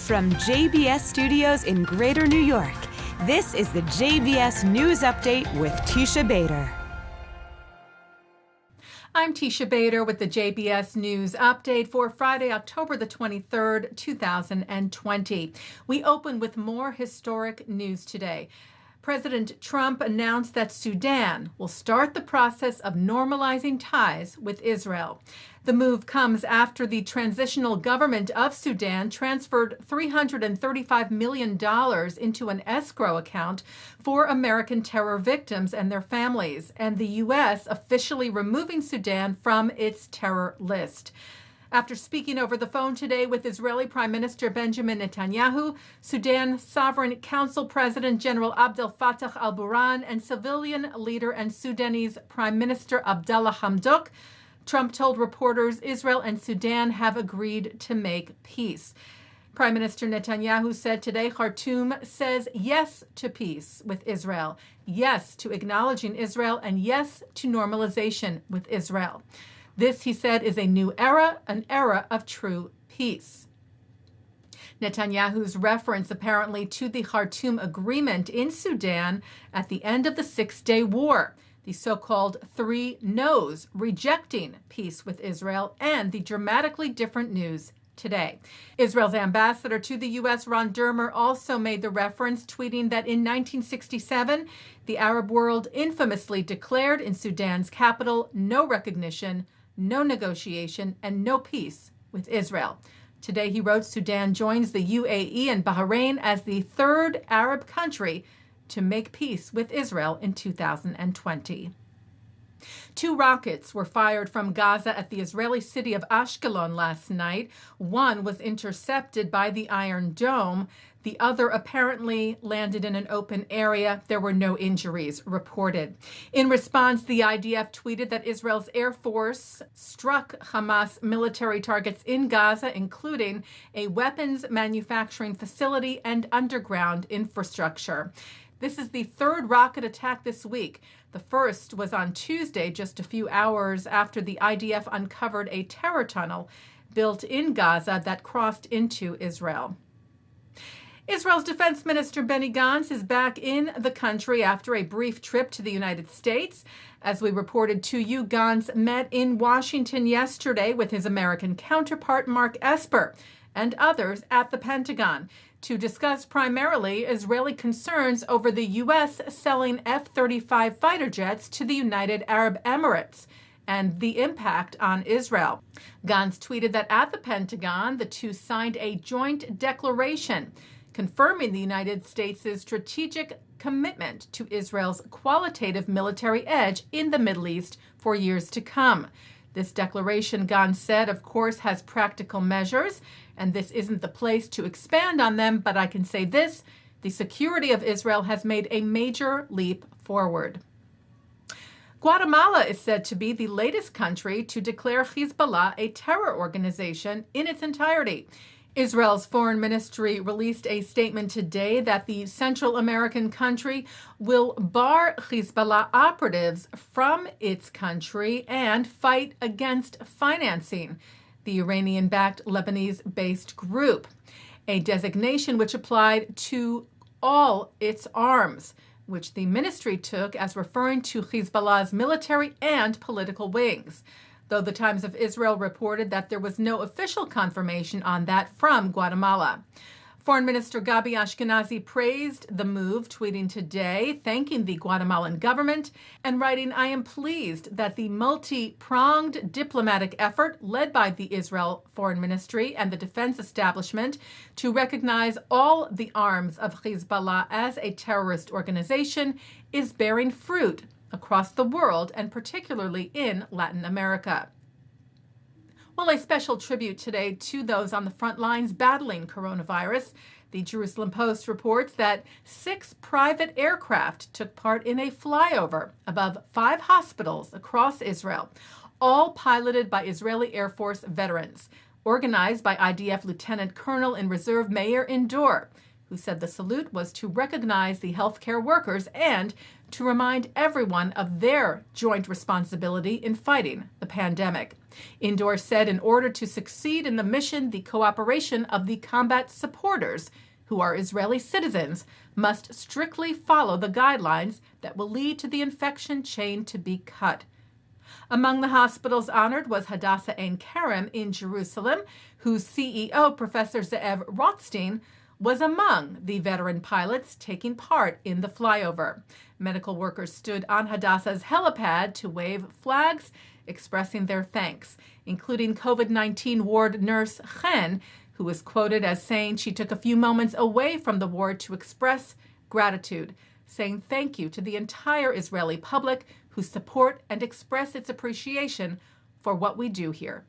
From JBS Studios in Greater New York, this is the JBS News Update with Teisha Bader. I'm Teisha Bader with the JBS News Update for Friday, October the 23rd, 2020. We open with more historic news today. President Trump announced that Sudan will start the process of normalizing ties with Israel. The move comes after the transitional government of Sudan transferred $335 million into an escrow account for American terror victims and their families, and the U.S. officially removing Sudan from its terror list. After speaking over the phone today with Israeli Prime Minister Benjamin Netanyahu, Sudan Sovereign Council President General Abdel Fattah al-Burhan, and civilian leader and Sudanese Prime Minister Abdallah Hamdok, Trump told reporters Israel and Sudan have agreed to make peace. Prime Minister Netanyahu said today Khartoum says yes to peace with Israel, yes to acknowledging Israel, and yes to normalization with Israel. This, he said, is a new era, an era of true peace. Netanyahu's reference apparently to the Khartoum agreement in Sudan at the end of the Six-Day War, the so-called three no's, rejecting peace with Israel, and the dramatically different news today. Israel's ambassador to the U.S., Ron Dermer, also made the reference, tweeting that in 1967, the Arab world infamously declared in Sudan's capital no recognition, no negotiation, and no peace with Israel. Today, he wrote, Sudan joins the UAE and Bahrain as the third Arab country to make peace with Israel in 2020. Two rockets were fired from Gaza at the Israeli city of Ashkelon last night. One was intercepted by the Iron Dome. The other apparently landed in an open area. There were no injuries reported. In response, the IDF tweeted that Israel's Air Force struck Hamas military targets in Gaza, including a weapons manufacturing facility and underground infrastructure. This is the third rocket attack this week. The first was on Tuesday, just a few hours after the IDF uncovered a terror tunnel built in Gaza that crossed into Israel. Israel's Defense Minister Benny Gantz is back in the country after a brief trip to the United States. As we reported to you, Gantz met in Washington yesterday with his American counterpart Mark Esper and others at the Pentagon to discuss primarily Israeli concerns over the U.S. selling F-35 fighter jets to the United Arab Emirates and the impact on Israel. Gantz tweeted that at the Pentagon, the two signed a joint declaration confirming the United States' strategic commitment to Israel's qualitative military edge in the Middle East for years to come. This declaration, Gantz said, of course, has practical measures, and this isn't the place to expand on them, but I can say this: the security of Israel has made a major leap forward. Guatemala is said to be the latest country to declare Hezbollah a terror organization in its entirety. Israel's foreign ministry released a statement today that the Central American country will bar Hezbollah operatives from its country and fight against financing the Iranian-backed Lebanese-based group, a designation which applied to all its arms, which the ministry took as referring to Hezbollah's military and political wings, though the Times of Israel reported that there was no official confirmation on that from Guatemala. Foreign Minister Gabi Ashkenazi praised the move, tweeting today, thanking the Guatemalan government and writing, I am pleased that the multi-pronged diplomatic effort led by the Israel Foreign Ministry and the defense establishment to recognize all the arms of Hezbollah as a terrorist organization is bearing fruit across the world and particularly in Latin America. Well, a special tribute today to those on the front lines battling coronavirus. The Jerusalem Post reports that 6 private aircraft took part in a flyover above 5 hospitals across Israel, all piloted by Israeli Air Force veterans, organized by IDF Lieutenant Colonel in Reserve Meir Indor, who said the salute was to recognize the healthcare workers and to remind everyone of their joint responsibility in fighting the pandemic. Indoor said in order to succeed in the mission, the cooperation of the combat supporters, who are Israeli citizens, must strictly follow the guidelines that will lead to the infection chain to be cut. Among the hospitals honored was Hadassah Ein Kerem in Jerusalem, whose CEO, Professor Ze'ev Rothstein, was among the veteran pilots taking part in the flyover. Medical workers stood on Hadassah's helipad to wave flags, expressing their thanks, including COVID-19 ward nurse Chen, who was quoted as saying she took a few moments away from the ward to express gratitude, saying thank you to the entire Israeli public who support and express its appreciation for what we do here.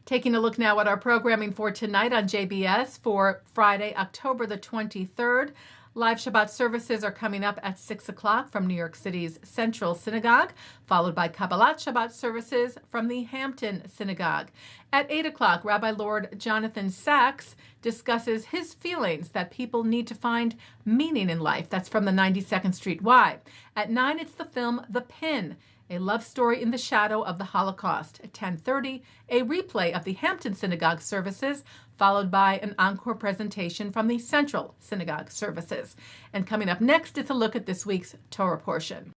Taking a look now at our programming for tonight on JBS for Friday, October the 23rd. Live Shabbat services are coming up at 6 o'clock from New York City's Central Synagogue, followed by Kabbalat Shabbat services from the Hampton Synagogue. At 8 o'clock, Rabbi Lord Jonathan Sachs discusses his feelings that people need to find meaning in life. That's from the 92nd Street Y. At 9, it's the film The Pin, a love story in the shadow of the Holocaust. At 10:30, a replay of the Hampton Synagogue services, followed by an encore presentation from the Central Synagogue services. And coming up next, it's a look at this week's Torah portion.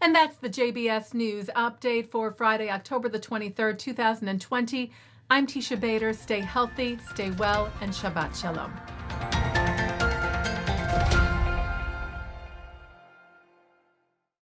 And that's the JBS News Update for Friday, October the 23rd, 2020. I'm Teisha Bader. Stay healthy, stay well, and Shabbat Shalom.